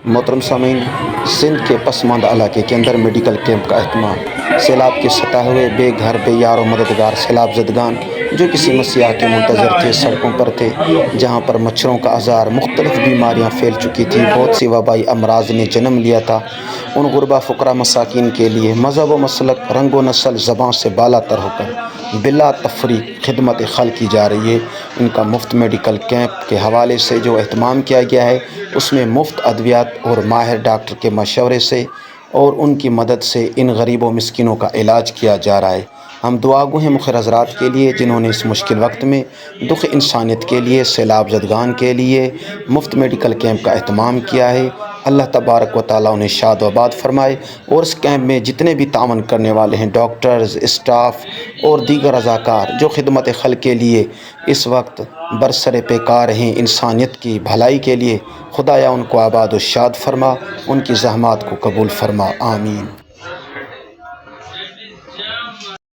محترم سامعین، سندھ کے پسماندہ علاقے کے اندر میڈیکل کیمپ کا اہتمام۔ سیلاب کے ستائے ہوئے بے گھر بے یار و مددگار سیلاب زدگان جو کسی مسیح کے منتظر تھے سڑکوں پر تھے، جہاں پر مچھروں کا آزار، مختلف بیماریاں پھیل چکی تھیں، بہت سی وبائی امراض نے جنم لیا تھا۔ ان غربا فقراء مساکین کے لیے مذہب و مسلک، رنگ و نسل، زبان سے بالا تر ہو کر بلا تفریق خدمت خلق کی جا رہی ہے۔ ان کا مفت میڈیکل کیمپ کے حوالے سے جو اہتمام کیا گیا ہے، اس میں مفت ادویات اور ماہر ڈاکٹر کے مشورے سے اور ان کی مدد سے ان غریب و مسکینوں کا علاج کیا جا رہا ہے۔ ہم دعا گو ہیں مخیر حضرات کے لیے جنہوں نے اس مشکل وقت میں دکھ انسانیت کے لیے، سیلاب زدگان کے لیے مفت میڈیکل کیمپ کا اہتمام کیا ہے۔ اللہ تبارک و تعالیٰ انہیں شاد و آباد فرمائے، اور اس کیمپ میں جتنے بھی تعاون کرنے والے ہیں، ڈاکٹرز، اسٹاف اور دیگر رضاکار جو خدمت خلق کے لیے اس وقت برسر پیکار ہیں انسانیت کی بھلائی کے لیے، خدایا ان کو آباد و شاد فرما، ان کی زحمات کو قبول فرما، آمین۔